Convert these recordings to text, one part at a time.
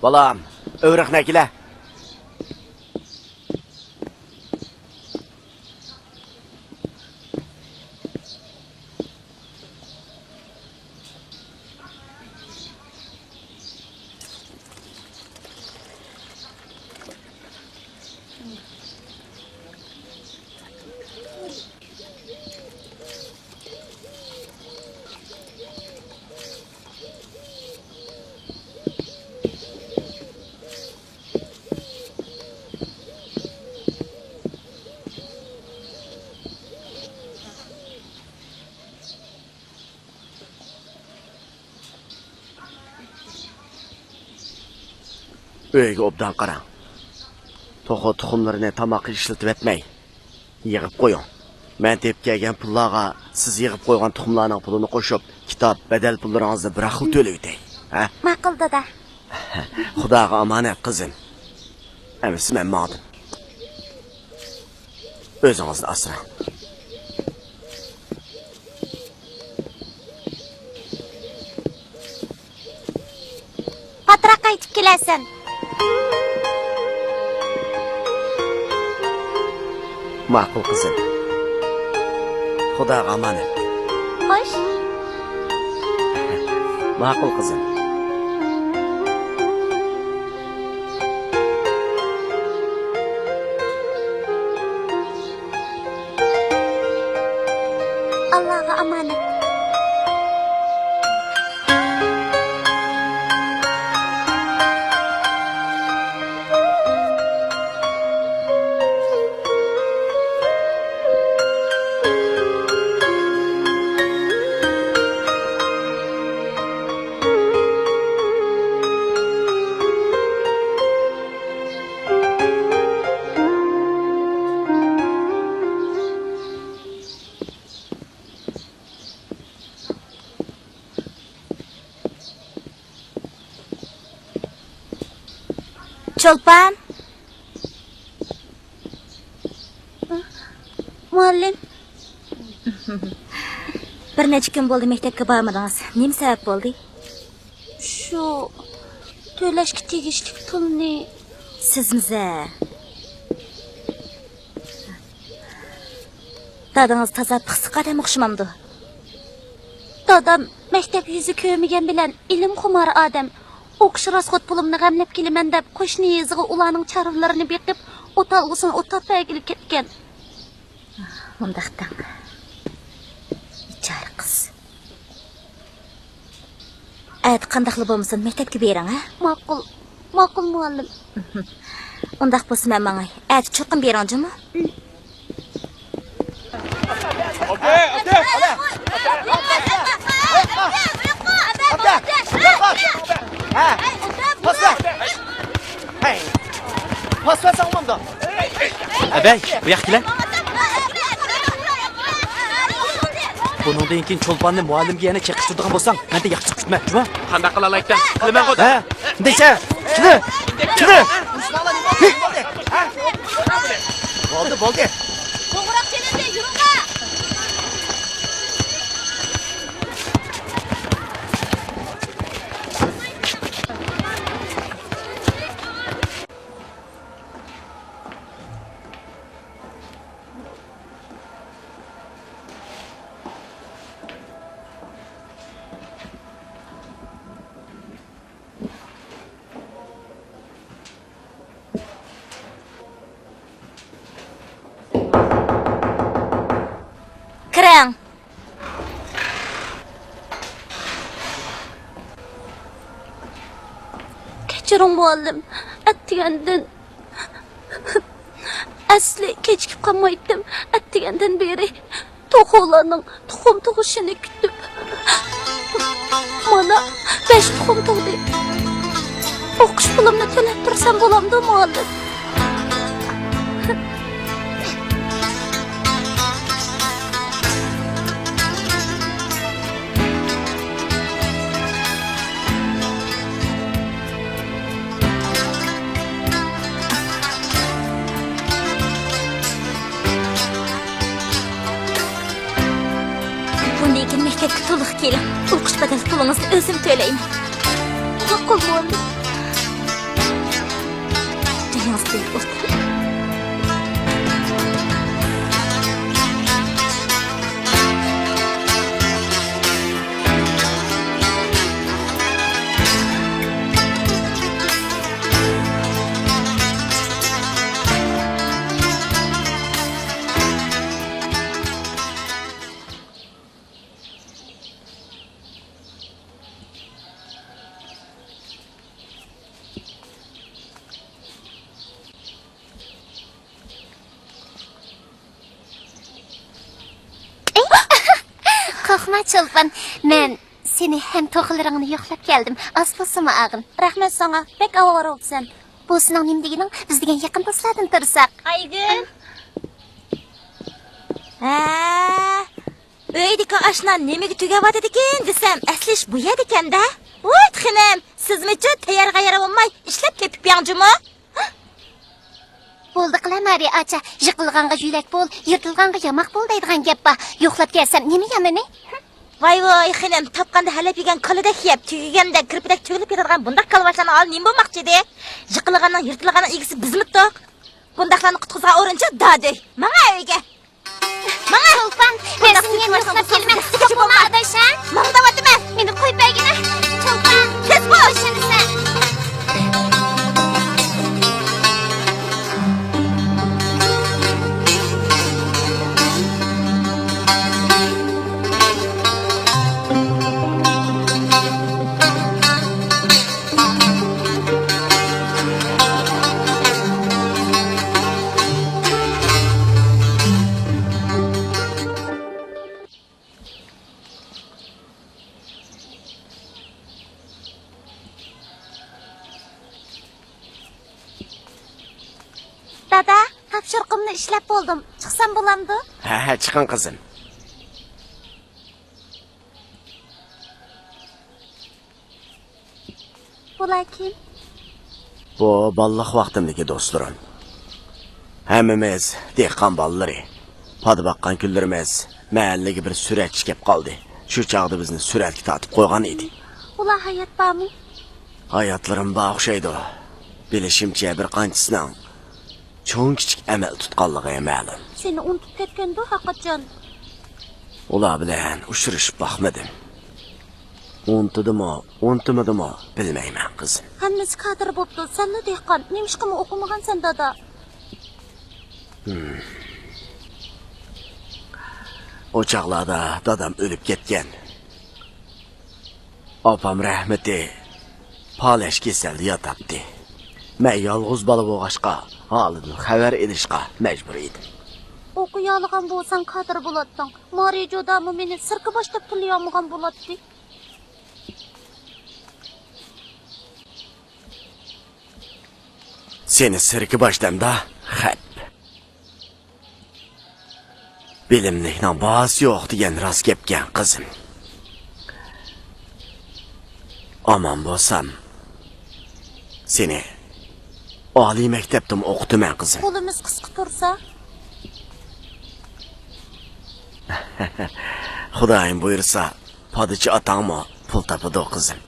Balam, övrek nekile. Öyge obdan qarang. To'g'ri tuxumlarini tamoqqa ishlatib etmay, yig'ib qo'ying. Men tep kelgan pullarga siz yig'ib qo'ygan tuxumlarning pulini qo'shib, kitob, badal pullaringizni bir xil to'layday. Ha? Ma'qul dada. Xudoga omonat qizim. Emis men ma'dim. O'zingizni asrang. Patroq qaytib kelasan. Ma'qul qizim. Xudoga omonat. Xo'sh. Ma'qul qizim. Allohga omonat. Çolpan. Muallim. Bir necha kun bo'ldi maktabga bormadingiz. Nima sabab bo'ldi? Shu to'lashga tegishli pulni sizmiz-a? Dadangiz toza pixsiq odam o'xshamamdi. Dadam maktab yuzi ko'rmagan bilan ilm xumori odam. O'qish rasxot pulimni g'amlab kelaman deb qo'shni yeziga ularning charvlarini beqib, o'talg'usini o'tapagilib ketgan. Mundaqdan. Bichora qiz. Ayt qandaqli bo'lmasin maktabga bering, ha? Ma'qul muallim. Undaq bo'lsa men mangay. Ayt cho'qin beringmi? Pas versen olmam da. Abey, bu yakile. Bunun da inkin çolpanını muallimge yana çekiştirdiğin bolsan, ben de yakışık tutmak, mı? Qanda qilalaydan? Qilaman qo'y. Ha? Neyse. Kini? Bo'ldi. Qo'ng'iroq chalindi, yuring'a. Kiring. Kechiring muallim. Attigandan asli kechikib qolmaydim. Attigandan beri to'g'olarning tuxum tug'ishini kutib. Mana 5 tuxum tug'di. O'qish pulimni to'lab tursam bo'lamdi muallim. mektepke to'liq keling. O'qish badal pulingizni o'zim to'layman. Qo'l bo'ldi. Joyingiz qo'yib o'tiring. Korkma Çolpan, men seni hem to'qilaringni yo'qlab keldim. Az bo'lsimi ag'in. Rahmat sana. Bek avvar olsan. Bu sening nim deganing biz degan yaqin do'stlardan tursak. Aygün. Öydeki aşna nemigi tugavad ediken desem aslish bu yer ekanda. Voy xinam, sizmichi tayyorga yaramay ishlab ketib yanjimi? Bo'ldi qilamari acha, yiqilganga yulak bo'l, yirtilganga yamoq bo'l deydigan gap bor. Yo'qlab kelsam nima yomoni? Voy xinam, topganda halab yegan qilidak yeb, tugaganda kirpidak tugilib ketadigan bundaq kalvashlarni ol nima bo'lmoqchi edi? Yiqilganning, yirtilganning egisi bizmi to'q? Bundaqlarni qutqizgan o'rinchi dadi. Mana uyga. Mana Çolpan, men seni yo'qlab kelmem. Bo'lma adasha. Mana davatime. Meni qo'yib bergina. Çolpan, Tez bo'l. Sen. Dada, topshiriqimni ishlab bo'ldim. Chiqsam bo'lamdi? Ha, chiqing qizim. Bular kim? Bu balliq vaqtimdagi do'stlarim. Hammamiz dehqon bolalari. Padi baqqan kunlarimiz mahallaga bir suratchi kelib qoldi. Shu chaqda bizni suratga tortib qo'ygan edi. Bular hayot bormi? Hayotlarim o'xshaydi. Bilishimcha bir qanchasining cho'ng kichik amal tutganligi ma'lum. Seni unutib ketganda haqiqatdan. Ular bilan uchrashib boqmadim. Unutmadimmi bilmayman qizim. Hammasi qadr bo'pti. Senni dehqon, nemishqimi o'qimagansan dada? O chaqlarda dadam o'lib ketgan. Opam rahmati palash kasalda yotibdi. Men yolg'iz bola bo'lg'achqa holidan xabar olishga majbur edim. O'qiy olgan bo'lsang qadr bo'lading. Marijo'dami meni sirka boshlab tillayolmagan bo'ladi. Seni sirki başlamda xap. Bilimlikning bahsi yo'q degan rost gapgan qizim. Aman bo'lsam, seni oliy maktabda o'qitaman qizim. Qo'limiz qisqa tursa, Xudoyim buyursa, podichi otangmi pul topadi qizim.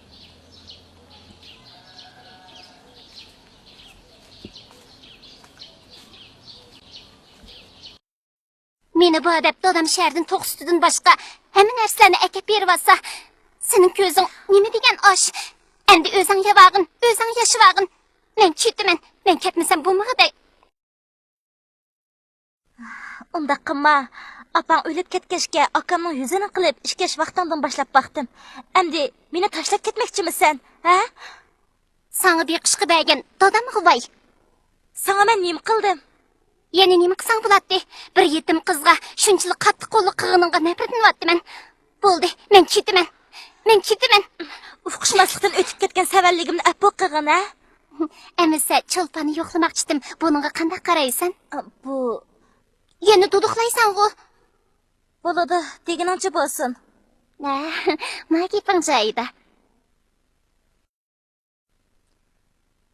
Meni bu adabda odam shahardan to'q sutidan boshqa hamma narsalarni akab berib olsa, sening ko'zing nima degan osh? Endi o'zing yevag'in, o'zing yashivag'in. Men ketaman, men ketmasam bo'lmaydi. unda qilma. Apang o'lib ketgachga akamning yuzini qilib ishlash vaqtimdan boshlab baxtim. Endi meni tashlab ketmoqchimisan, ha? Sana beqishqi bergan dadam g'uvay. Sana men nima qildim? Yana nima qilsang bo'ladi? Bir yetim qizga shunchalik qattiq qo'lli qilganingga nafratlanayapman. Bo'ldi, men ketaman. Men ketaman. Uqishmaslikdan o'tib ketgan savalligimni afv qilgin, ha? Emisa Çolpan'ı yo'qlamoqchidim. Buningga qanday qaraysan? Bu yana duduqlaysan-ku. bo'ladi, deganingcha bo'lsin. Magiping joyida.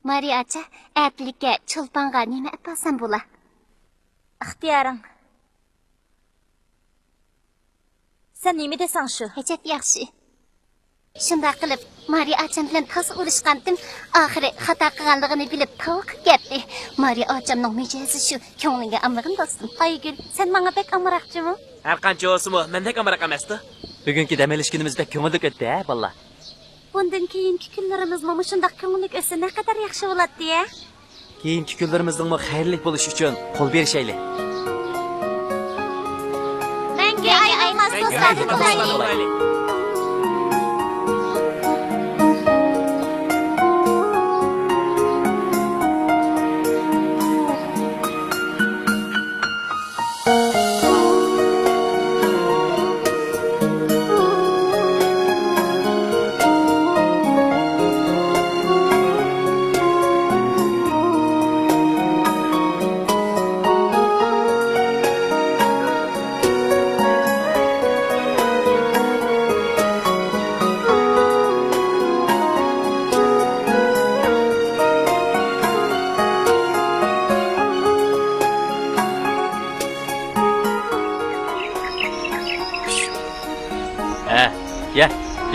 Mariya acha, atlikka Çolpan'ga nima aytsan bo'la? Ixtiyoring. Sen nima desang shu? Hajat yaxshi. Shunday qilib, Mariya ocham bilan tosa urishgandim. Oxiri xato qilganligini bilib to'qib ketdi. Mariya ochamning mijozi shu. Ko'nglinga amrig'in dostum. Aygül, sen bana pek amırakçımı? Her qancha olsa-mu, mendek amrak emasdi. Bugungi dam olish kunimiz bek ko'ngillik o'tdi, ha, balla. Bundan keyinki kunlarimiz mana shunday ko'ngillik o'tsa ne kadar yaxshi bo'ladi ya. Keyingi kunlarimizning xayrli bo'lishi uchun qo'l berishaylik. Menga ayolmas do'stlar bo'laylik.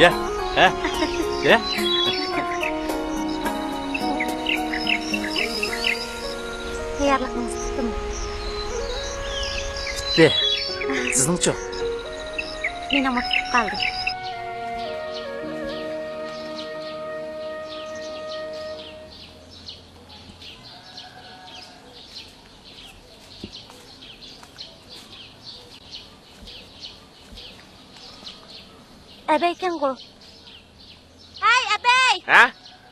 Ya, ha, ya. Tayyorlig'ingiz tutdimi? De. Sizning-chi? Men ham tutib qoldim. Abeyken qo. Hay abey! Ha?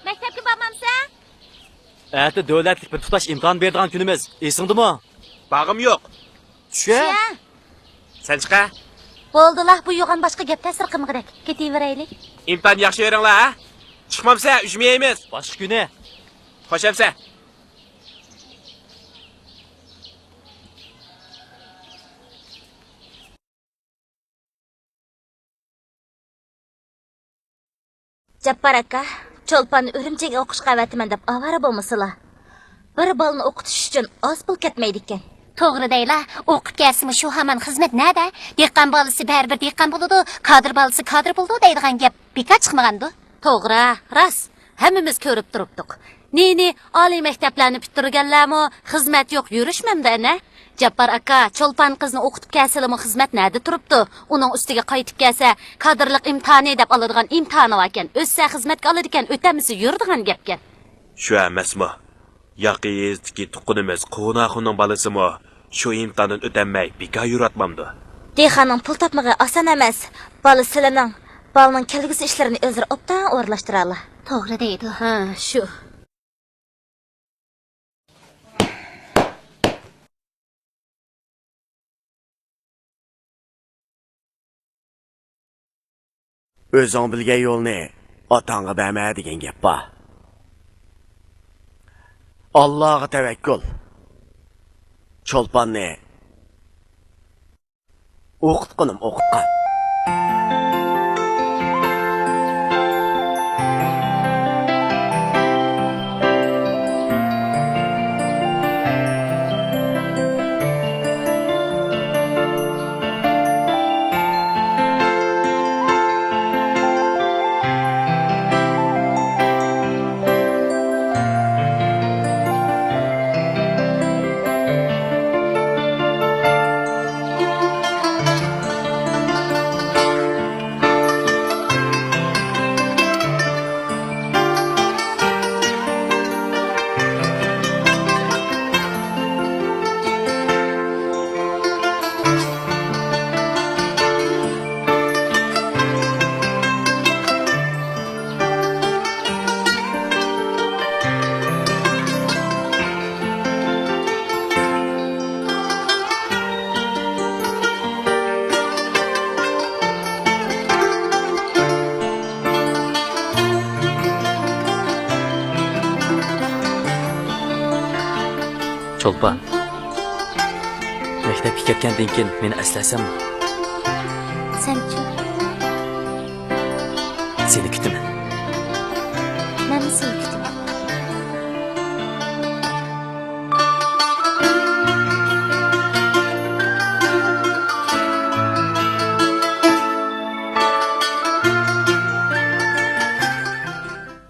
Maktabga bormamsan? Ati davlatlik bir tutash imtihon berdigan kunimiz. Esingdimi? Bag'im yo'q. Tusha? Sen chiqa. Bo'ldilar, bu yo'g'on boshqa gap ta'sir qilmag'idek. Ketaveraylik. İmtihan yaxshi beringlar, ha? Chiqmamsa, ujmaymiz. Boshqa kuni. Xo'shamsa. Jabbor aka, Cho'lponni Urumchiga o'qishga avatiman deb avara bo'lmasala. Bir bolni o'qitish uchun oz pul ketmaydi ekan. To'g'ri deylar. O'qib kelsimi shu hamon xizmat nada? Dehqon bolasi baribir dehqon bo'ladi, kadr bolasi kadr bo'ladi deydigan gap bekor chiqmagandi. To'g'ri, rost. Hammamiz ko'rib turibdik. Neni oliy maktablarni bitirganlarmi, xizmat yo'q yurishmamda ana. Jabbor aka, Cho'lpon qizni o'qitib kelsalimi xizmat nada turibdi? Uning ustiga qaytib kelsa, kadrlik imtihoni deb oladigan imtihoni ekan. O'zsa xizmatga oladi ekan, o'tamisi yuradigan gapkan. Shu emasmi? Yaqizdagi tuqqunimiz Qo'naxonning bolasimi? Shu imtihondan o'tanmay bekor yuratmamdi. Dehqonning pul topmag'i oson emas. Bolasining, bolaning kelgusi ishlarini o'zlari obdan o'rlashtiradilar. To'g'ri deydi. Ha, shu. O'zing bilgan yo'lni otangga berma degan gap bor. Allohga tavakkul. Cho'lponni o'qitqinim o'qitgan. Cho'lpon. Maktabga ketgandan keyin meni eslasammi? Sen-chi? Seni kutaman. Men seni kutaman.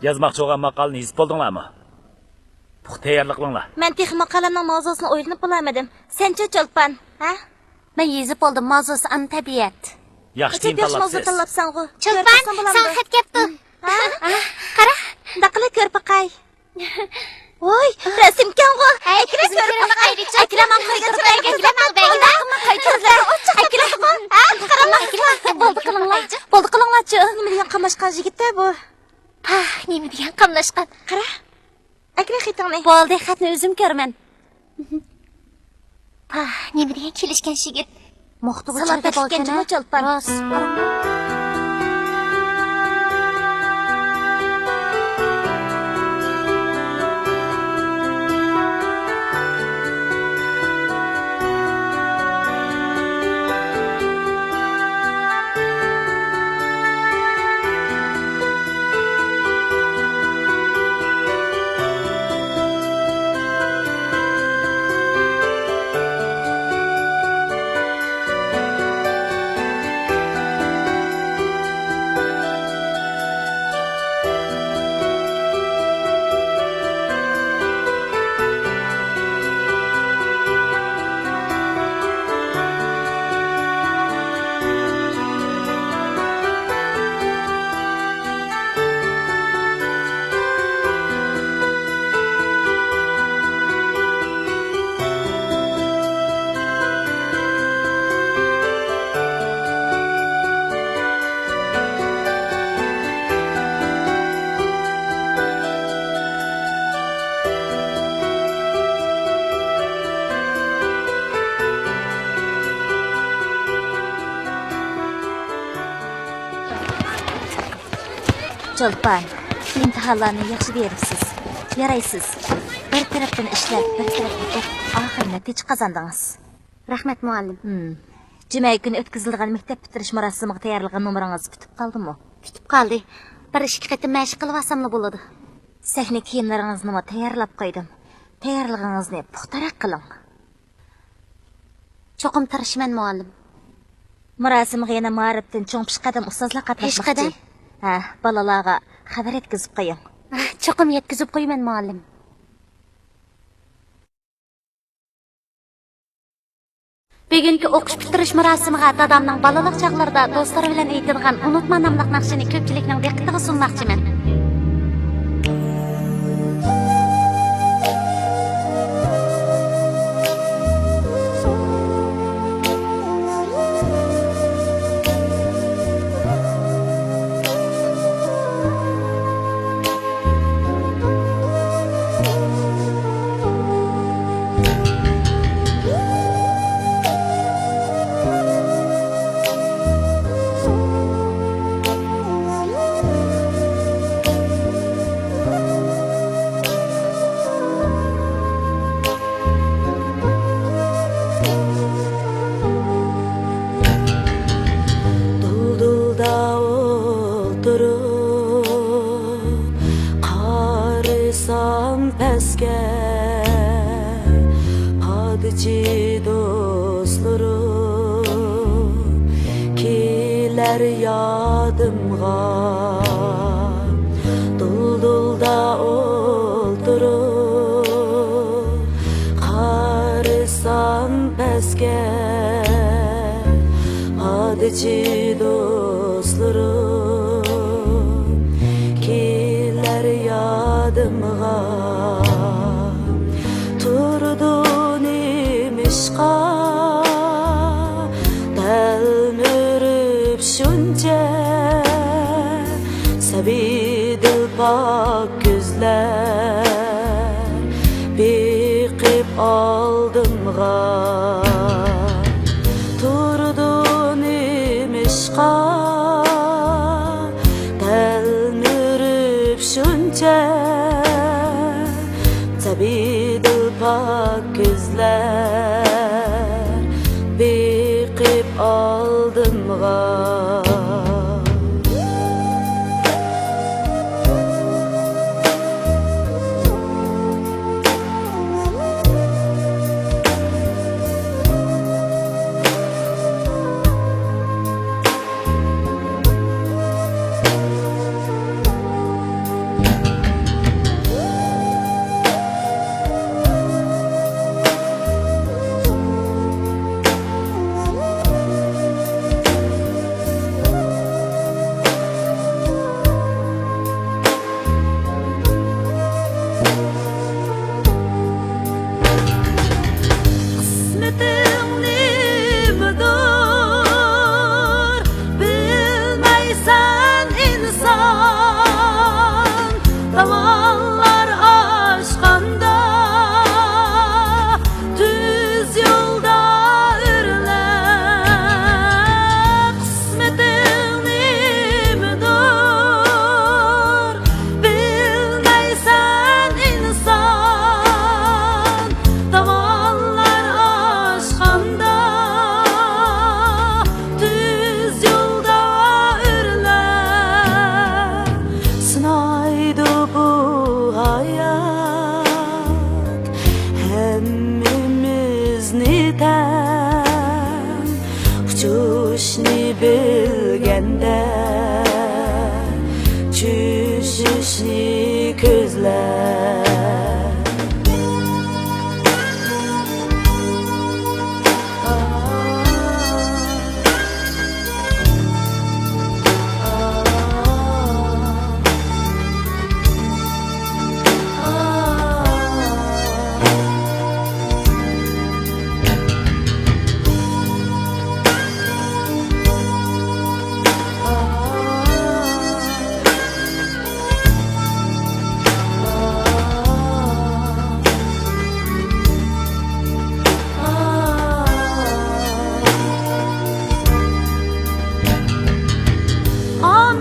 Yazmoqchi bo'lgan maqolani yozib bo'ldinglarmi? Puxta tayyorlik qilinglar. Men texnik maqolamning mavzusini o'ylanib bilamadim. Senchi Cho'lpon, ha? Men yezib oldim, mavzusi an tabiat. Yaxshi Çok yaxshi mavzu tanlabsiz. tanlabsan-ku. Cho'lpon, sen xat kelibdi. Qara. Daqila ko'rpaqay. Voy, rasmkan-ku. Akila ko'rpaqay. Akila maqolga chiqayga Bo'ldi qilinglar-chi. Nima degan qamashqan yigit-da bu? Ha, nima degan qamlashqan. Qara. Akila xitingni. Bo'ldi, xatni o'zim ko'raman. Ha, nima degan kelishgan yigit. Muxtubu chirga bo'lgan Cho'lpon. Rost. Cho'lpon, imtihonlarni yaxshi beribsiz. Yaraysiz. Bir tarafdan ishlab, bir tarafdan o'qib, oxir natija qozondingiz. Rahmat muallim. Juma kuni o'tkazilgan maktab bitirish marosimiga tayyorlagan nomeringiz bitib qoldimi? Bitib qoldi. Bir ikki qatim mashq qilib olsamla bo'ladi. Sahna kiyimlaringizni tayyorlab qo'ydim. Tayyorligingizni puxtaroq qiling. Cho'qim tirishman muallim. Marosimga yana ma'rifdan cho'ng pishqadam ustozlar qatnashmoqchi. Peshqadam? Ha, balalarga xabar yetkazib qo'ying. Cho'qim yetkazib qo'yman muallim. Bugungi o'qish bitirish marosimiga dadamning balalik chaqlarida do'stlari bilan aytilgan unutma nomli naqshini ko'pchilikning diqqatiga sunmoqchiman.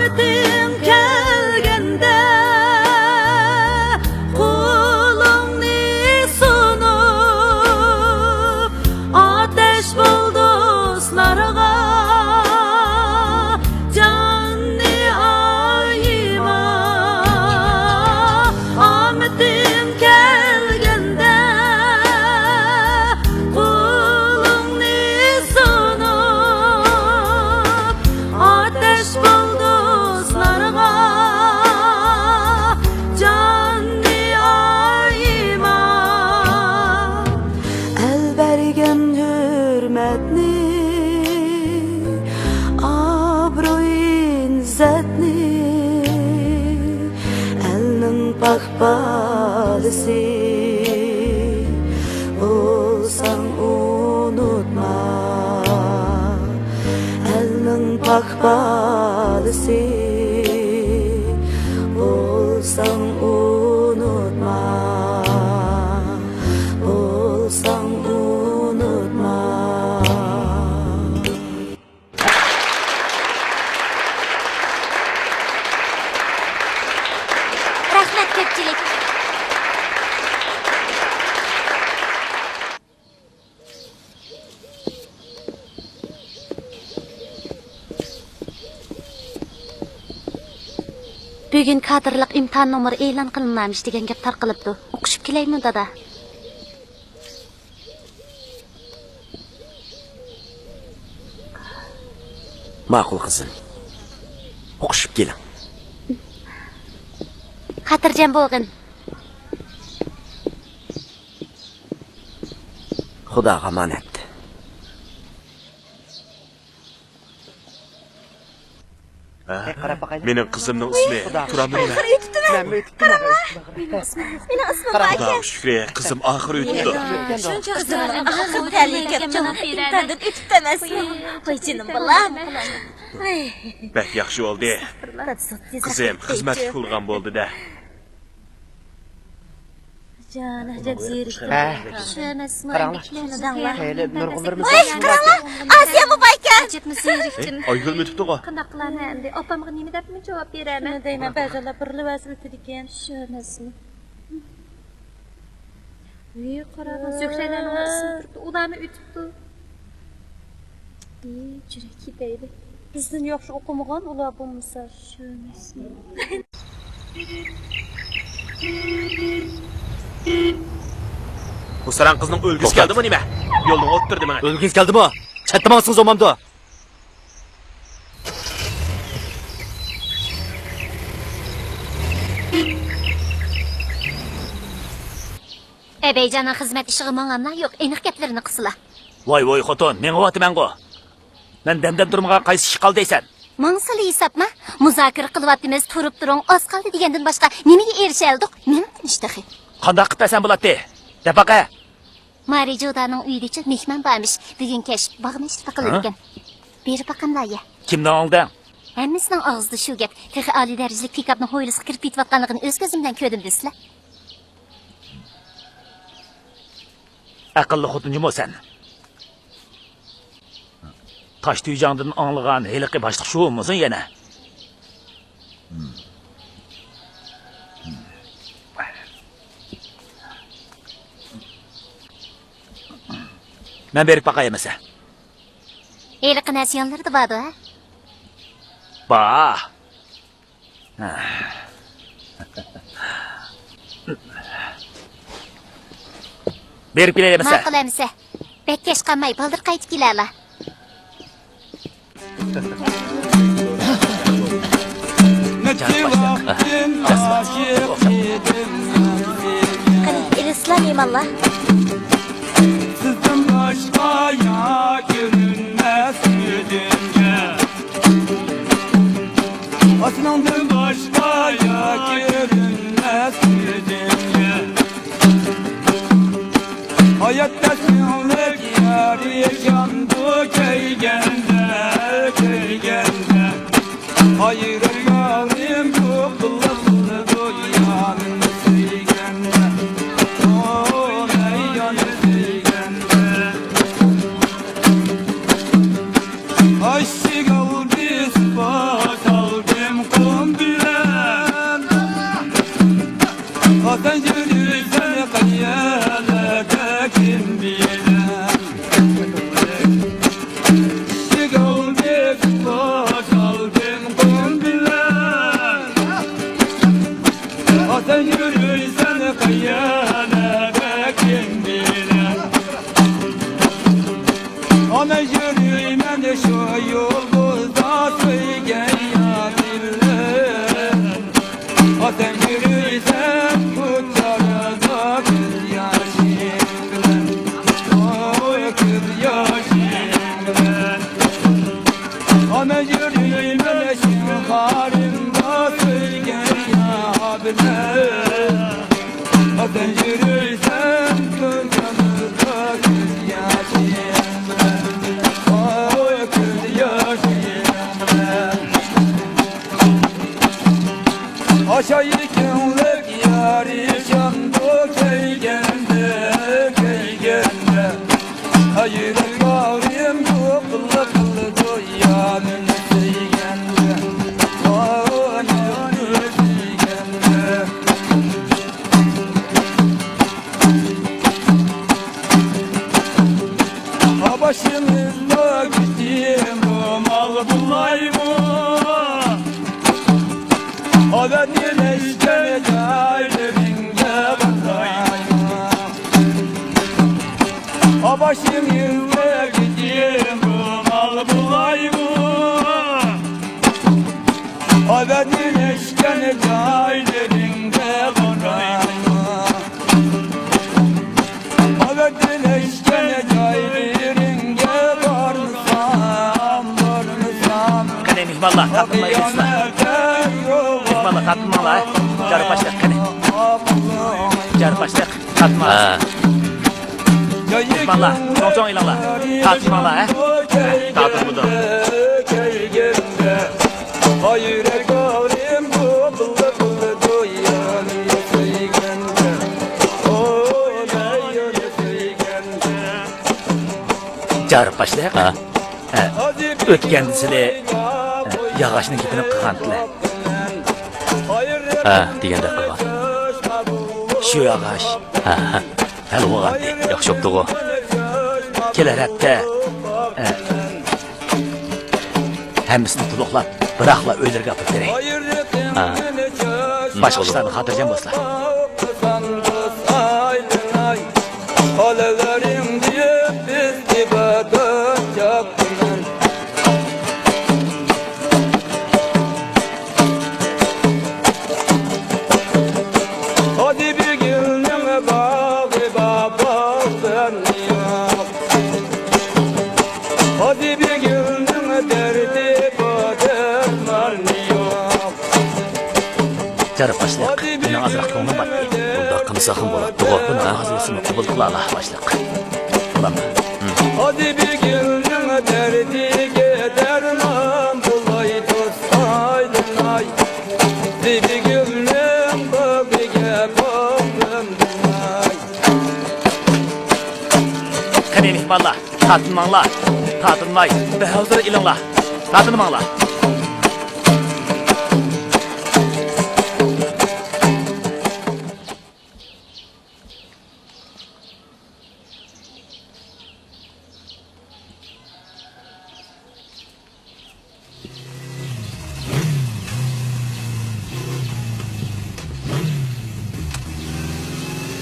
Ametin kelgende kulungni sunup ateş bul dostlarga canni ayıma. Ametin kelgende kulungni sunup ateş bul dostlarga canni ayıma. El bergen hürmetni abroin zetni elnin pakpalısı olsan unutma. Elnin pakpalısı olsan unutma. Olsan unutma. Rahmet köpçülük. Bugün kadrlık imtihan nomeri e'lon qilinmamış degan gap tarqalibdi. O'qishib kelaymi dada? Ma'qul qizim. O'qishib keling. Xotirjam bo'lgin. Xudoga omonat. Mening qizimning ismi Turamini. Mening ismim Xudoga shukr, qizim oxiri o'tibdi. Shuncha qizimning ahir ta'likab javob imtihondan o'tib emasmi? Voy jinim bolam. Bak yaxshi bo'ldi. Qizim xizmatga bo'lgan bo'ldi-da. Jana jazirikda. Shunasmi? Hayli nurg'unlarimiz. Voy qaranglar. Asiya mubayka. Jetmi zerikdim. Oygul o'tibdi-ku. Qanday qilaman endi? Opamga nima debmi javob beraman? Nima deyman? Ba'zilar bir libos o'tdi ekan. Shunasmi? Voy qarang, so'klaylarni o'rtasida turibdi. Ularni o'tibdi. Jurak ketaydi. Bizdan yaxshi o'qimagan ular bo'lmasa. Shunasmi? Bu saran qizning o'lgisi keldimi nima? Yo'lni o'ttirdi menga. O'lgingiz keldimi? Chattamaqsınız omamda. Beycanın xizmat işığı mağanlar yo'q, aniq gaplarini qısıla. Voy xotin, men o'tyapman-ku. Men damdam turmaga qaysi ish qil deysan? Mansılı hesapma, muzokara qilyapmiz, turib turing, oz qoldi degandan boshqa nimaga erishaldik? Nima tinchdi? Qanday qilib desam bo'ladi? Dapaqa. Mari Jodaning uyidacha mehmon bormish. Bugun kech bog'ni ishga qilingan. Berib baqamlarga. Kimdan olding? Hammasining og'zida shu gap. Texi oliy darajali pikapning ho'ylisiga kirib ketayotganligini o'z ko'zimdan ko'rdim desizlar. Aqlli xotinjim o'san. Tosh tuyjangdan anglagan heliqi boshliq shu o'mizin yana. Men berib baqay emasa. Heliqi nasyonlarda bordi, ha? Ba. Berib kelay emasa. Ma'qul emsa. Bek kech qolmay baldir qaytib kelarlar. Qani, İslam imanlar. Sizden başkaya görünmez dünya. Aslandan başkaya görünmez dünya. Hayatta sinlik yari yandı köygende, köygende. Hayır yarim çok kılımlı duyanın söygende. Oh meyyanı söygende. Aşık oldu sıfat aldım bağrımda söygen abime. Zaten yürürsem gözümüzde göz yaşımda. Oy göz yaşımda. Aşağı yıkınlık yari şandı keygende, keygende. Hayır bağrım kıplı kıplı yanın seygende. Oy yanın seygende. Başımızda gittiğim mal bulay mı? O da dileşken gayrınca bakayım. O başımızda gittiğim mal bulay mı? O da dileşken gayrınca bakayım. O da dileşken gayrınca varmışam. Kane mihmallah tatlımayı usta. Mihmallah tatlımalar. Carı başlık kane. Carı başlık tatlımalar. Mihmallah çok ilanlar. Tatlımalar he. Tatlı budur. Hayır garim bu kıllı doyanı seygende. O doyanı seygende. Carı başlık. Ötkendisini yağaçının gipini kıkantılı. Ha, degende qilgan. Şu yağaç. Hali bo'lgan. Yaxshi bo'pti u. Keler hepte. Hemmisini tuluqlap, bırakla ölür kapıp vereyim. Başka işlerini hatırlayacağım dostlar. Alelerim diye biz ibadet yaptılar. Hadi bir gülüne bağı baba sen yok. Hadi bir gülüne derdi bademar yok. Carı başlık. Bundan azırak konuğum battı. Bunda qimsaqim bo'ladi. To'g'ri. Bundan hazırsını kubul kıla Allah başlık. Ulan mı? Hadi bir gülüne derdi derman bulay dost aydın ay. Hadi bir gülüne babige babım ay. Kane mihmallah. Tatınmanlar. Tatınmay. Ve hazır ilanlar. Tatınmanlar.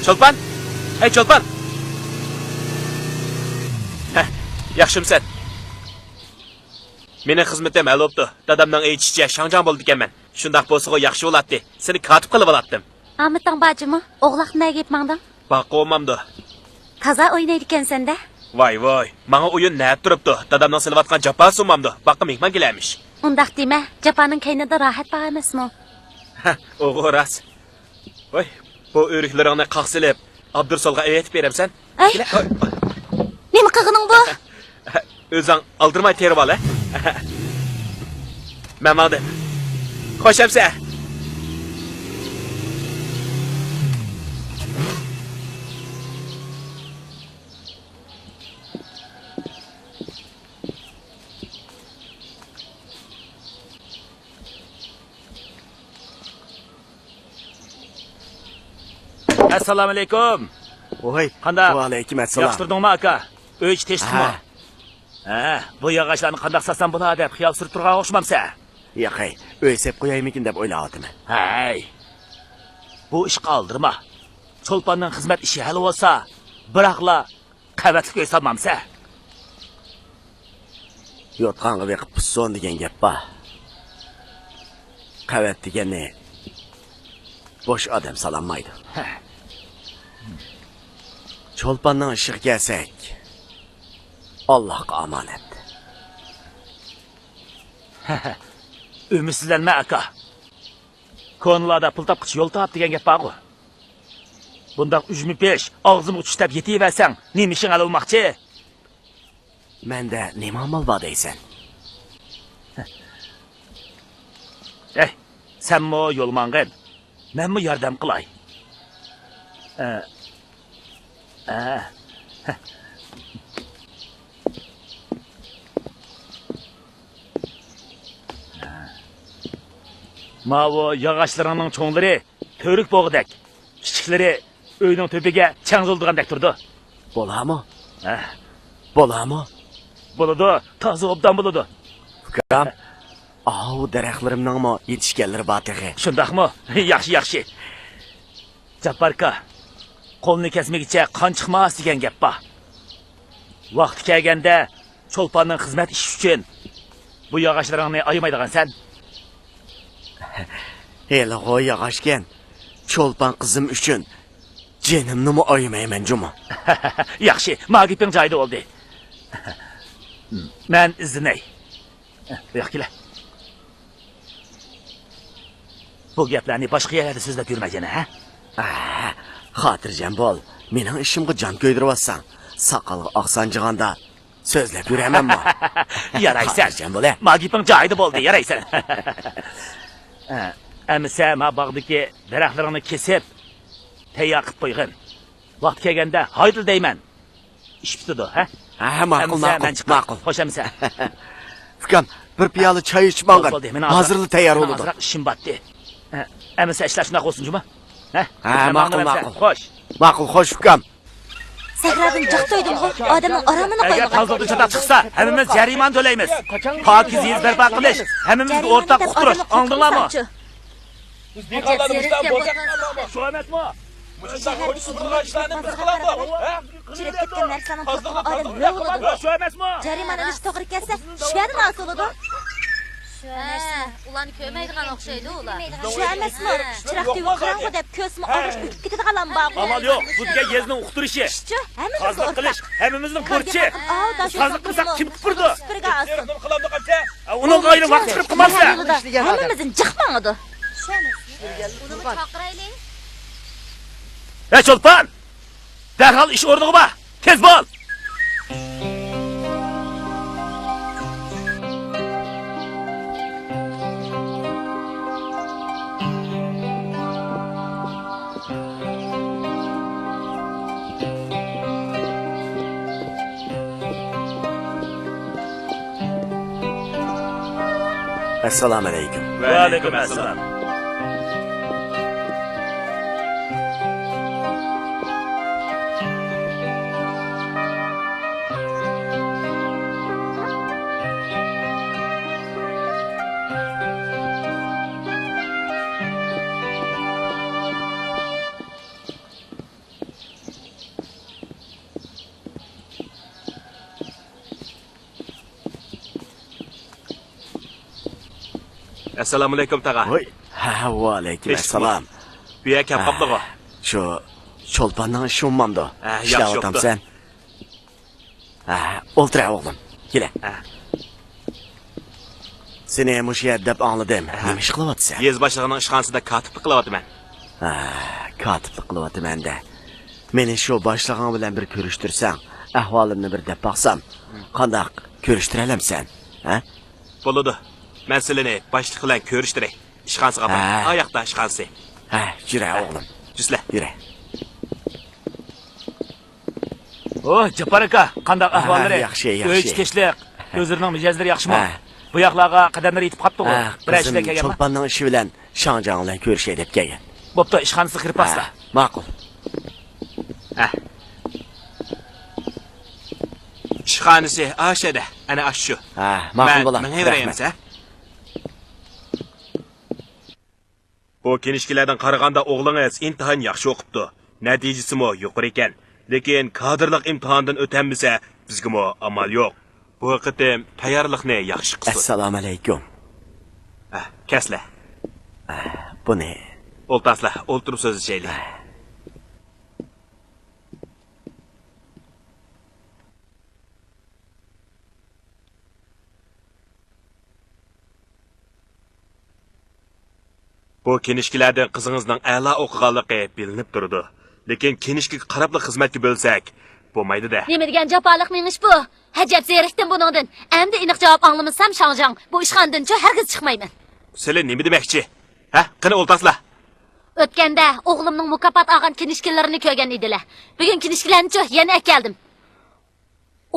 Çolpan! Hey Çolpan! Heh, yaxshimsan. Mening xizmatim hal bo'pti. Dadamning aytishicha Shangjan bo'ldi ekanman. Shundaq bo'lsa yaxshi bo'ladi. Seni katib qilib olatdim. Amitang bacımı, oğlak ne giyip mandın? Baqolmamdi. Taza oynaydiken sende. Voy voy, menga o'yin nab turibdi. Dadamning silayotgan japa summamdi. Baqa mehmon kelamish. Undaq deme, Japanın kaynada rahat bağ emasmi? O'g'ri ras. Voy, bu o'riklaringni qaqsilib, Abdursolga aytib beramsan? Ay. Nima qilganing bu? O'zing aldirmay terib ol, ha? Men oldim. Xo'shamsan. Assalomu alaykum. Oy. Qanday? Va alaykum assalom. Yaxshirdingmi aka? Uy ichi teshdimi? Bu yog'ochlarni qanday qilsam bo'ladi deb xiyol surib turgan o'xshamamsa? Yo'qay, o'ysab qo'yaymikin deb o'yladim. Hay. Bu ish qoldirma. Cho'lponning xizmat ishi hal bo'lsa, biroqla qavatli qo'y solmamsa. Yotqanga beqib pusson degan gap bor. Qavat degani bosh odam salonmaydi. Cho'lponning ishiga kelsak, Allohga omonat. Ümitsizlenme aka. Konularda pul tapqıç yol tap degan gap bor. Bundaq üzümü peş, ağzımı uçuştab yetiversen, nima ishing hal olmoqchi? Mende nima amal bor deysan? Senmi yo'l mang'in? Menmi yordam qilay? Mavu yog'ochlaringning cho'nglari to'rik bog'idek, kichiklari uyning to'piga chang'ildigandek turdi. Bo'lami? Bo'lami? Bo'ladi, toza obdan bo'ladi. Ukam, bu daraxtlarimningmi yetishganlari bor tag'i. Shundaqmi? Yaxshi. Jabbarka, qo'lni kesmagicha qon chiqmas degan gap bor. Vaqti kelganda cho'lponning xizmat ishi uchun bu yog'ochlaringni ayamaydigan sen. Heli qo'y yog'ochgan. Cho'lpon qizim uchun jenimni ayamayman juma. Yaxshi, magiping joyida bo'ldi. Men izinay. Yo'qlar. Bu gaplarni boshqa yerlarda so'zlab yurmagin, ha? Xotirjam bo'l. Mening ishimga jon ko'ydiryapsan. Soqolga oqsanjiganda so'zlab yuramanmi? Yaraysan. Xotirjam bo'l. Magiping joyida bo'ldi, yaraysan. Amsa ma bog'dagi daraxtlarni kesib, tayyor qilib qo'ygin. Vaqt kelganda haydil deyman. Ish bitadi, ha? Ma'qul. Xo'shamsa. Ukam, bir piyola choy ichmangin. Hozirli tayyor bo'ldi. Hozir ishim batdi. Amsa ishlar shunaqa bo'lsin, juma. Ma'qul. Xo'sh. Ma'qul, xo'sh ukam. Sakradan jiq to'ydim, odamning oramini Agar qo'ymagan. tozliqda chata chiqsa, hammamiz jarimani to'laymiz. Pokiz yiz barpo qilish, hammamizga o'rtaq uqtirish, anladinglarmi? Biz bir qadamimizdan bo'lsak, Shu emasmi? mushunday qilgan ishlarni biz qilamiz. Chirib ketgan narsaning to'qqiga odam nima bo'ladi? Shu emasmi? Jarimani ish to'g'ri kelsa, tushmadi mas'ul bo'ladi. Ularni ko'maydigan o'xshaydi ular. Shu emasmi? Chiroqni yo'qrang'i deb ko'zmi og'ish o'tib ketadigan bor. Amal yo'q, bu degan yezni uqtirishi. Shu hammamiz Tozliq qilish hammamizning burchi. Tozliq qilsak kim qurdi? Nima qilamiz qancha? Uni g'ayri vaqt kirib qilmasa. Hammamizning jiqmang'idi. Uni chaqiraylik. Ey cho'lpon! Darhol ish o'rniga bor. Tez bo'l. Assalomu alaykum. Va alaykum assalom. Assalomu alaykum tag'a. Voy, va alaykum assalom. Bu yer kam qoplig'i. Shu cho'lponning ishi ummamdi. Yaxshi Ishlayapsan. O'ltira o'g'lim. Kela. Seni ham o'sha yerda deb angladim. Nima ish qilyapsan? Yez boshlig'ining ishxonasida kotiblik qilyapman. Kotiblik qilyapman-da. Meni shu boshlig'ing bilan bir ko'rishtirsang, ahvolimni bir deb baqsam, qandoq ko'rishtira olamsan? Bo'ladi. Men sizlarni boshliq bilan ko'rishtiray. Ishxonasiga bor. Oyoqda ishxonasi. Yura o'g'lim. Jusla. Yura. Jabbar aka, qanday ahvollari? Yaxshi. Uy tikishlik, o'zlarining mijozlari yaxshimi? Bu yoqlarga qadamlar yetib qopdi-ku. Bir ishlar kelganmi? Cho'lponning ishi bilan Shangjan bilan ko'rishay deb kelgan. Bo'pti, ishxonasi kirib pasla. Ma'qul. Ishxonasi ashada, ana ashu. Ma'qul bo'lar. Men veraymiz, ha? Bu kinishkilardan qaraganda o'g'lingiz imtihon yaxshi o'qibdi. Natijasimi yuqori ekan. Lekin kadrlik imtihondan o'tolmasa, bizga amal yo'q. Bu qitim tayyorlikni yaxshi qilsin. Assalomu alaykum. Kasla. Bu ne? O'ltaslar, o'ltirib so'zlashaylik. Bu kinishkilardan qizingizning a'lo o'qiganligi bilinib turdi. Lekin kinishkiga qarabli xizmatga bo'lsak, bo'lmaydi-da. Nima degan jafoliq menish bu? Hajab zerikdim buningdan. Endi aniq javob anglamasam Shangjiang, bu ishxondan-chi hargiz chiqmayman. Sizlar nima demoqchi? Ha, qani o'ltaslar. O'tganda o'g'limning mukofot olgan kinishkilarini ko'rgan edilar. Bugun kinishkilarni-chi yana keldim.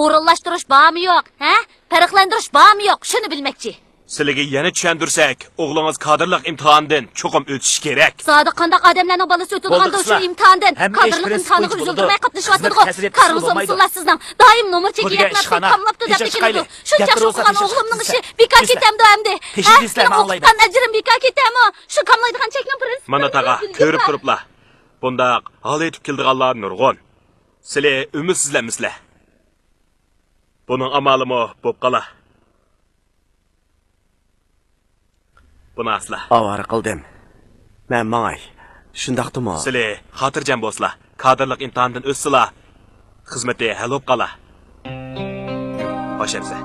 O'rinlashtirish bormi yo'q, ha? Farqlantirish bormi yo'q, shuni bilmoqchi. Sizlarga yana tushundirsak, o'g'lingiz kadrlik imtihondan cho'qim o'tishi kerak. Sodiq qandoq odamlarning bolasi o'tadigan shu imtihondan kadrlik imtihoniga uzildirmay qatnashyapti. Qarmizimsizlar sizdan doim nomer chekyapti, tamlabdi deb keladi. Shuncha o'qigan o'g'limning ishi bekor ketamdi endi. O'qigan ajrim bekor ketami? Shu kamlaydigan chekning prinsipi. Mana taqa, ko'rib turiblar. Bundaq hol etib keldiganlar nurg'un. Sizlar umidsizlanmisizlar. Buning amalimi bo'p qola. Buni asla. Avara qildim. Men mangay. Shundaqdimi? Sizlar xotirjam bo'lsizlar. Kadrlik imtihondan o'tsizlar. Xizmati hal bo'lib qola. Boshimsa.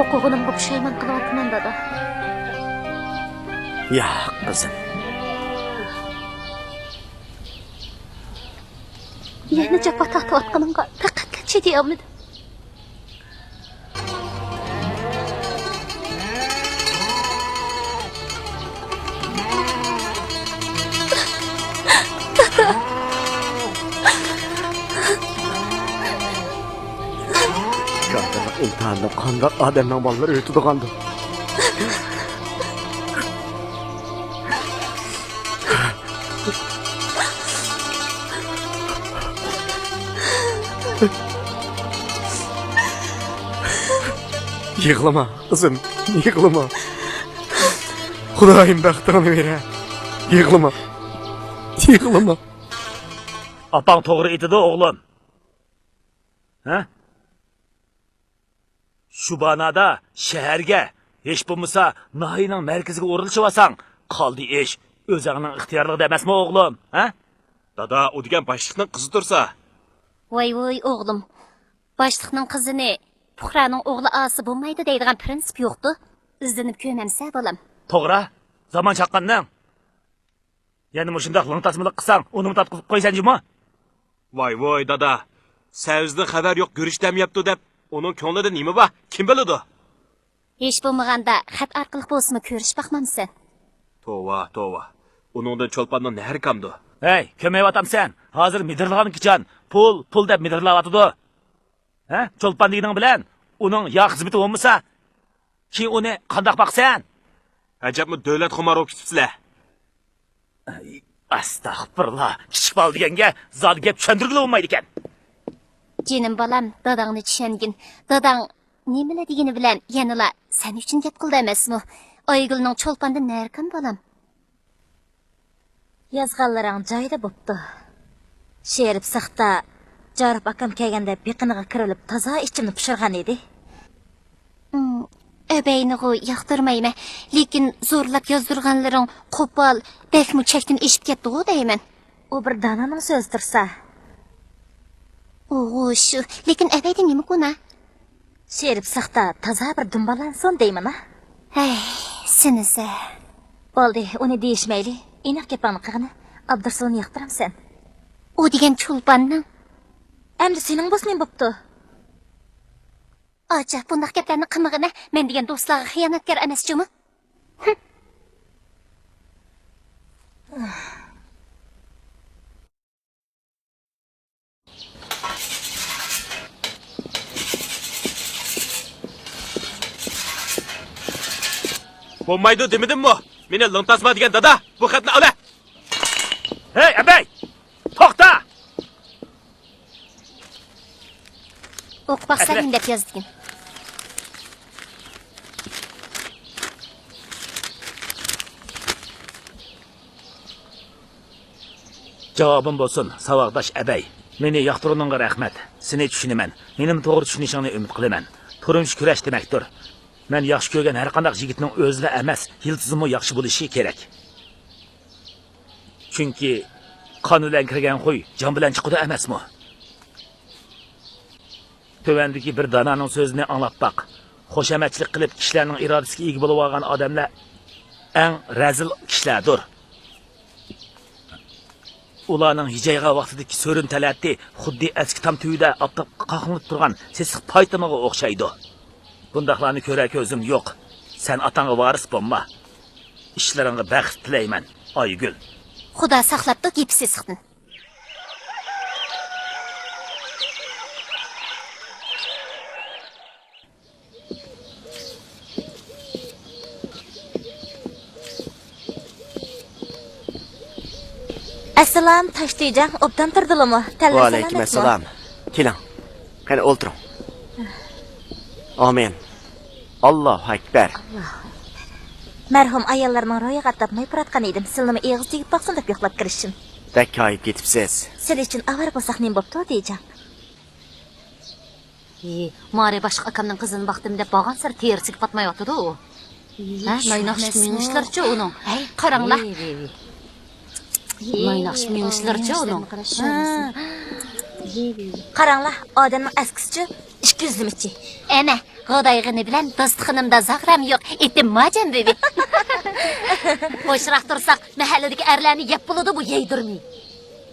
O'quvimga pushaymon qilyapman dada. Ya, qizim. Yana jafo tortayotganimga faqat chidayolmadim. Kadrlik imtihonda qanday odamning bolalari o'tadigandı. Yıqlama, qızım, yıqlama. Xudoyim baxtini bera. Yıqlama. Yıqlama. Apang to'g'ri aytdi o'g'lim. Ha? Shu banada shaharga hech bo'lmasa nahiyaning markaziga o'rnashib olsang, qoldi ish o'zingning ixtiyorligida emasmi o'g'lim, ha? Dada, u degan boshliqning qizi tursa. Voy o'g'lim. Boshliqning qizini Puhraning o'g'li asi bo'lmaydi deydigan prinsip yo'qdi. Izlanib ko'rmamsa bo'lam. To'g'ri, zamon chaqqandan. Yana mushundaq lantasmilik qilsang, uni tatqizib qo'ysanjimi? Voy dada. Savizdan xabar yo'q, ko'rishdamyapti deb, uning ko'nglida nima bor? Kim biladi? Hech bo'lmaganda xat orqali bo'lsa ko'rish baxmamsan. Tova. Uningdan cho'lponning nahri kamdi. Hey, ko'mayapamsan. Hozir midirlagan kichon, pul deb midirlayotdi. Ha? Cho'lpon deganing bilan uning yo xizmati bo'lmasa, ki uni qandoq baqsan? Ajabmi davlat xumaro kitibsizlar. Astag'firullah. Kichik bol deganga zot gap tushuntirgili bo'lmaydi ekan. Jinim bolam, dadangni tushungin. Dadang nimalar degani bilan yanala sen uchun gap qildi emasmi? Oygulning cho'lpondan narkan bolam. Yozganlaring joyida bo'pti. Sherib saxta Jarib akam kelganda biqiniga kirilib toza ichimni pishirgan edi. Öbeyni yoqtirmayman, lekin zo'rlab yozdirganlaring qo'pol, bekmu chekdan eshib ketdi-ku deyman. U bir dananing so'zi tursa. Shu, lekin abeyda nima kuna? Sherib saxta toza bir dumbalansin deyman-a. Hey, sinisi. Bo'ldi, uni deyishmayli. Inoq gapingni qilgani, Abdursulni yoqtiramsan. U degan cho'lponning Endi sening bo'sning bo'pti. Acha, bunday gaplarni qilmag'ina, men degan do'stlarga xiyonatkor emas-chimi? Bo'lmaydi demidimmi? Meni lantasma degan dada, bu xatni ola. Hey, abay! To'xta! O'qib baqsang deb yozdim. Javobim bo'lsin, saboqdosh abay. Meni yoqtirganingga rahmat. Seni tushunaman. Mening to'g'ri tushunishingni umid qilaman. Turmush kurash demakdir. Men yaxshi ko'rgan har qanday yigitning o'zida emas, yiltizimi yaxshi bo'lishi kerak. Chunki qon bilan kirgan qo'y jon bilan chiqadi emasmi? Tövəndiki bir dananing so'zini anglab baq. Xo'shamatchilik qilib kishilarning irodasiga ega bo'lib olgan odamlar eng razil kishilardir. Ularning hijayga vaqtidagi so'rin talati xuddi eski tam tuyida optib qaqinib turgan sesiq paytamaga o'xshaydi. Bundaqlarni ko'ra ko'zim yo'q. Sen atanga varis bo'lma. İşlaringga baxt tilayman, Oygul. Xudo saqlabdi, gepsi siqdin. Assalom, Toshtijan, obdan turdilimi? Va alaykum assalom. Keling. Qani o'tiring. Amin. Allohu akbar. Marhum ayollarning ro'yxat topmay turatgan edim. Silnimi eg'iz tegib baqsin deb yo'qlab kirishim. Dakkayib ketibsiz. Siz uchun avar bo'lsaq nim bo'pti, deyjan. Mari boshqa akamning qizini vaqtim deb bo'lgan sir terisiga patmayotdi u. Ha, maynoqsh minishlarcha uning. Qaranglar. Maynoqsh minishlarcha uning. Qaranglar, odamning askisichi 200 michi. Ana, g'odayg'ini bilan do'stxonimda zag'ram yo'q. Etim majam bebi. Qo'shroq tursak, mahalladagi erlarni yeb bo'ladi bu yeydirmay.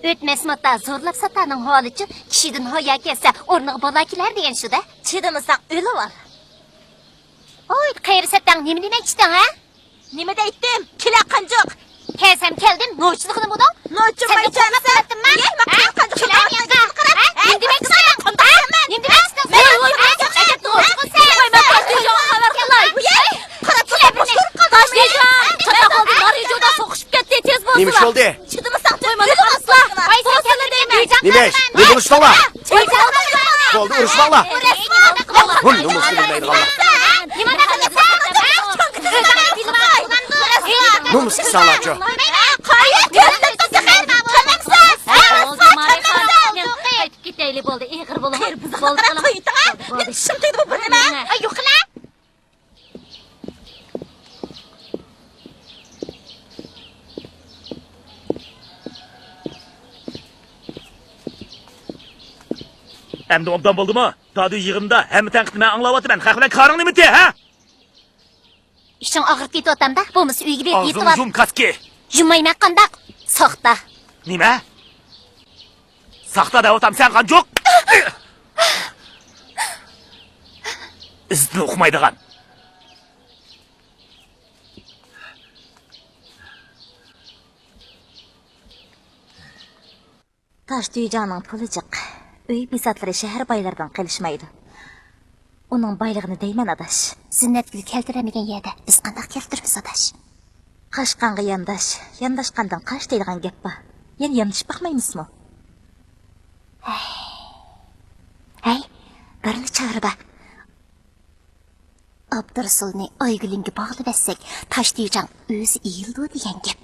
O'tmas mata zo'rlab sataning holichi kishidan hoya kelsa, o'rniga bolakilar degan shu-da. Chidamasang o'li bor. Oy, qayri satang nima demoqchisan, ha? Nima deydim? Kela qanjoq. Kelsam keldim, no'chlig'ini bo'ding. No'chim maychasan. Nima qanjoq? Nima demoqchisan? Nima demoqchisan? Nima ish bo'ldi? Chidamasang qo'ymadi asla. Nima ish? Ne bo'lishmoqlar? Bo'ldi, urishmoqlar. Buni musulmonlar. Nima qilsanlarchi? Ketayli bo'ldi, ig'ir bo'ldi. Bo'ldi. Shim tegdi bu nima? Ay, yo'qlar. Endi obdan bo'ldimi? Tadi yig'imda hamma tanqidni men anglayapman. Xalq bilan qaring nima te, ha? Ishing og'ir ketyapti-da, bo'lmasa uyga berib yetib Og'zing yum katki. Yumayman qandaq? Soxta. Nima? Saxta deyotam sen qanjoq? Izni o'qimaydigan. Toshtijonning puli jiq. Uy besatlari shahar boylaridan qilishmaydi. Uning boylig'ini deyman adash. Zinnatgul keltiramagan yerda biz qanday keltiramiz adash? Qashqanga yandash, yandashqandan qash deydigan gap bor. Yen yandish baxmaymizmi? Hey, birini chaqirib. Abdursulni Oygulingga bog'lab etsak, Toshtijon o'zi iyildi degan gap.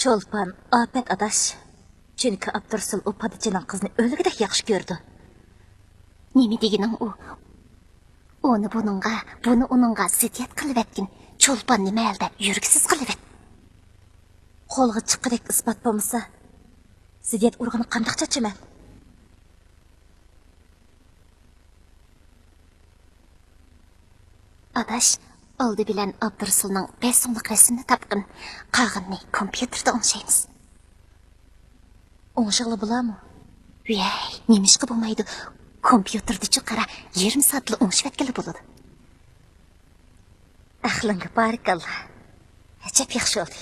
Cho'lpon opet adash. Chunki Abdursul u padichining qizni o'ligidek yaxshi ko'rdi. Nima deganing u? Uni buningga, buni uningga ziddiyat qilib etgan. Cho'lpon nima elda yurgisiz qilib et. Qo'lga chiqqidek isbot bo'lmasa, ziddiyat urg'ini qandoq chachaman? Adash, oldi bilan Abdursulning 5 so'mlik rasmini topqin. Qog'inni kompyuterda o'ngshaymiz. O'ngshig'li bo'ladimi? Voy, nimishqa bo'lmaydi. Kompyuterda qara, 20 soatli o'ngshayotgani bo'ladi. Ahlinga barakalloh. Ajab yaxshi oldi.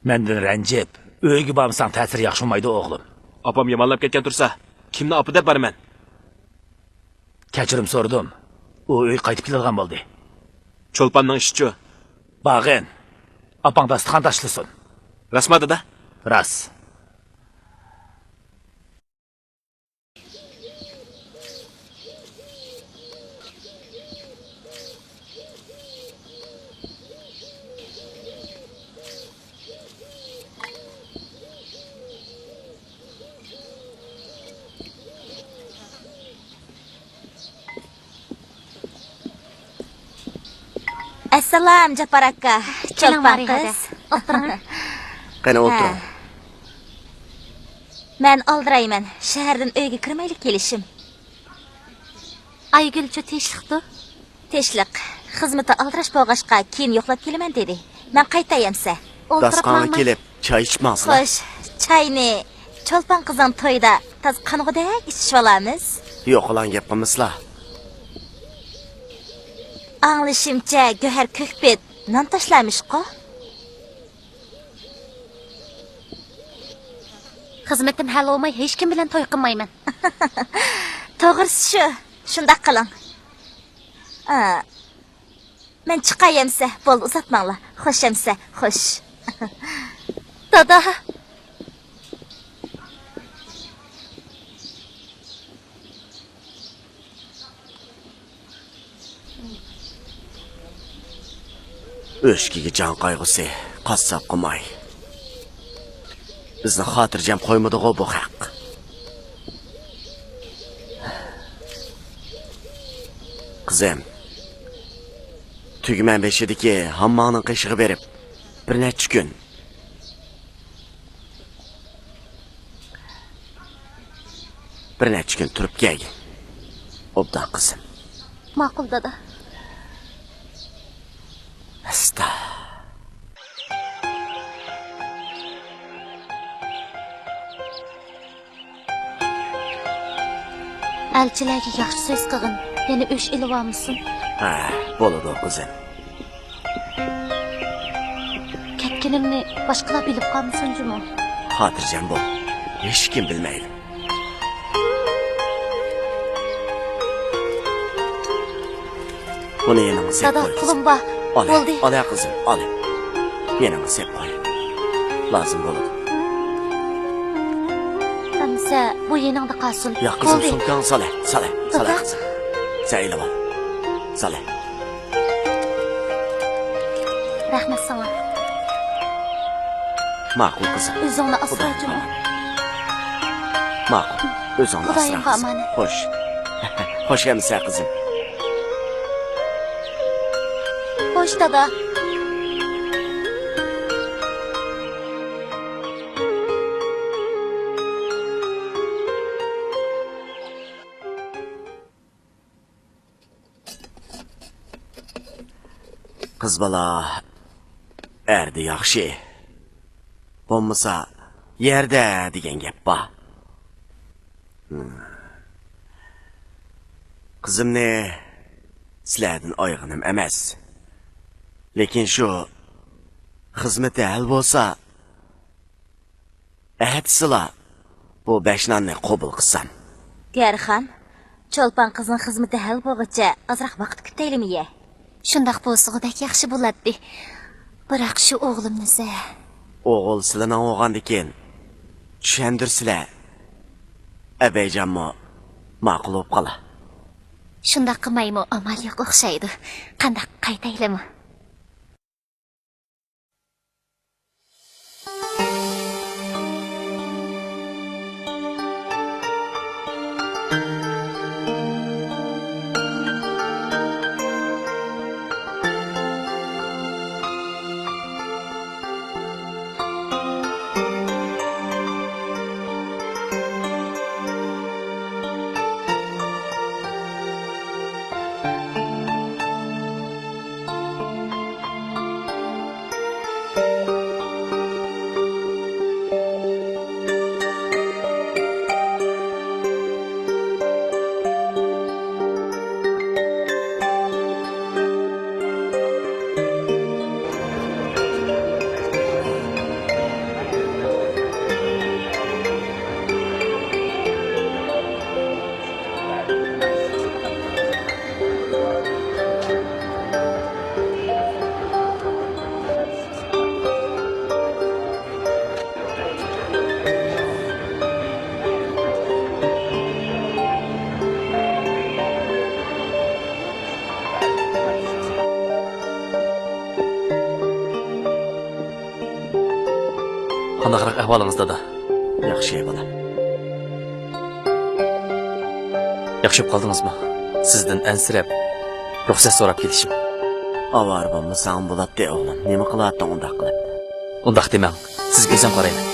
Mendan ranjib, uyga bormasang ta'sir yaxshi bo'lmaydi o'g'lim. Opam yomonlab ketgan tursa, kimni opa deb boraman? Kechirim so'radim. U uy qaytib keladigan bo'ldi. Cho'lponning ishi-chi? Bag'in. Opang dasturxon tashlasin. Rasmadi-da? Ras. Assalom Jabbar aka. Cho'lpon qiz. Qani o'tiring. Men oldirayman. Shahardan uyga kirmaylik kelishim. Aygülçü teşliqdi. Teshliq. Xizmatda aldirash bo'lg'ashqa keyin yo'qlab kelaman dedi. Men qaytayamsa. Dasqonga kelib, choy ichmoqsizlar. Xo'sh, chayni cho'lpon qizning to'yida taz qanig'idek ichib olamiz. Yo'q ulan gap qilmaslar. Anglashimcha Go'har Ko'kbet non tashlamish-ku. Xizmatim hal olmay hech kim bilan to'y qilmayman. To'g'risi shu. Shunda qiling. Men chiqayamsa, bo'ldi uzatmanglar. Xo'shamsa, xo'sh. Dada. O'shkiga jon qayg'usi qassob qilmay. Bizni xotirjam qo'ymadi-ku bu haq. Qizim. Tugman beshidiki hammangning qishig'i berib bir necha kun. Bir necha kun turib kelgin. Obdan qizim. Ma'qul dada. Asta. Elçilerge yaxshi so'z qilgin. Yana o'sh ilib olmisin. Ha, bo'ladi qizim. Ketkinimni boshqalar bilib qolmasin juma. Xotirjam bo'l. Hech kim bilmaydi. Buni yana sep Dada, qo'y. pulim bor. Bo'ldi. Ol qizim, ol. Yana sep qo'y. Lazım bo'ladi. Amsa bu yeningda qolsin. Ya qizim, sumkani sola qizim. Sayla bor. Sola. Rahmat sana. Ma'qul qizim. O'zingni asra juma. Ma'qul. O'zingni asra. Xudoyim amani. Xo'sh. Xo'sh kelmisa qizim. Xo'sh dada. Qiz bola erdi yaxshi. Bo'lmasa yerda degan gap bor. Qizimni sizlardan oyog'inim emas. Lekin shu xizmati hal bo'lsa, ahatsizlar bu beshnonni qabul qilsam. Garxon, cho'lpon qizning xizmati hal bo'lguncha ozroq vaqt kutaylikmi? Shundaq bo'lsa-g'idek yaxshi bo'ladi. Biroq shu o'g'limni O'g'il sizlarni o'g'andikin tushundirsizlar. Abeyjanmi ma'qul bo'lib qola. Shundaq qilmaymi, amal yo'q o'xshaydi. Qandaq qaytaylimi? Qanaqroq ahvolingiz dada? Yaxshi bola. Yaxshi qoldingizmi? Sizdan ansirab ruxsat so'rab kelishim. Avar bo'lmasang bo'ladi o'g'lim. Nima qilyapsan undaq qilib? Undaq demang. Sizga o'zim qarayman.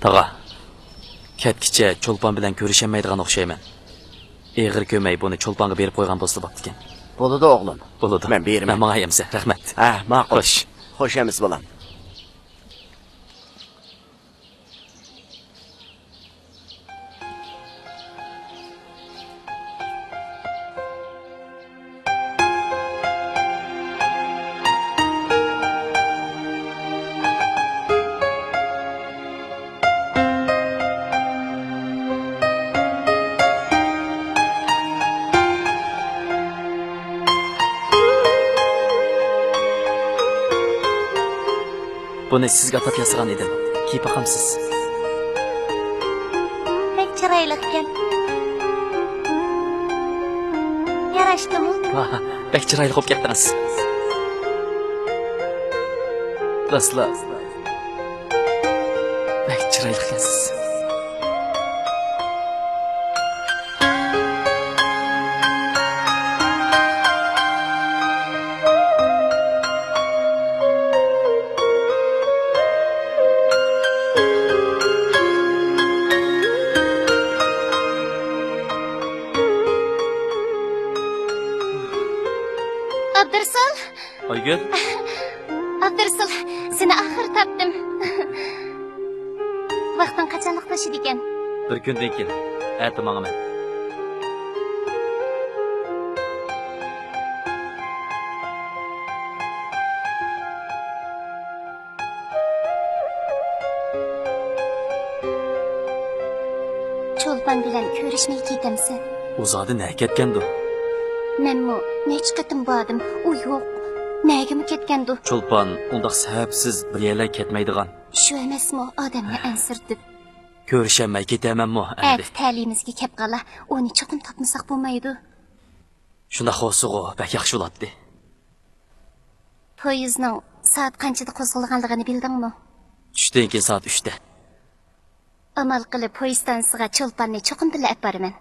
Tağa, ketkicha cho'lpon bilan ko'rishamaydigan o'xshayman. Eg'ir ko'may buni cho'lponga berib qo'ygan bo'lsa bo'pti ekan. Bo'ladi o'g'lim. Bo'ladi. Men beraman. Men menga yemsa, rahmat. Ha, ma'qul. Xo'sh. Xo'shamiz bolam. Buni sizga atab yasagan edim. Kiyib boqamsiz. Pek chiroyli ekan. Yarashdimi? Ha, bek chiroyli bo'lib ketdingiz. Rasla. Bek chiroyli ekansiz. Abdursul, Oygul, Abdursul, seni axir topdim. Vaqtdan qachonliq tashidi ekan? bir kundan keyin ati mengaman. Cho'lpon bilan ko'rishmay ketamsan. Uzodi ne ketgandu? Menmi nech qatim bordim, u yo'q. Nagami ketgandu? Cho'lpon undaq sababsiz bir yerlar ketmaydigan. Shu emasmi odamni ansirtib. Ko'rishamay ketamanmi endi? Ta'limimizga kep qala, uni cho'qim topmasak bo'lmaydi. Shunda xo'sig'o, bak yaxshi bo'ladi. Poyezdning soat qanchada qo'zg'alganligini bildingmi? Tushdan keyin soat 3 da. Amal qilib poyezd stansiyaga cho'lponni cho'qim bilan olib boraman.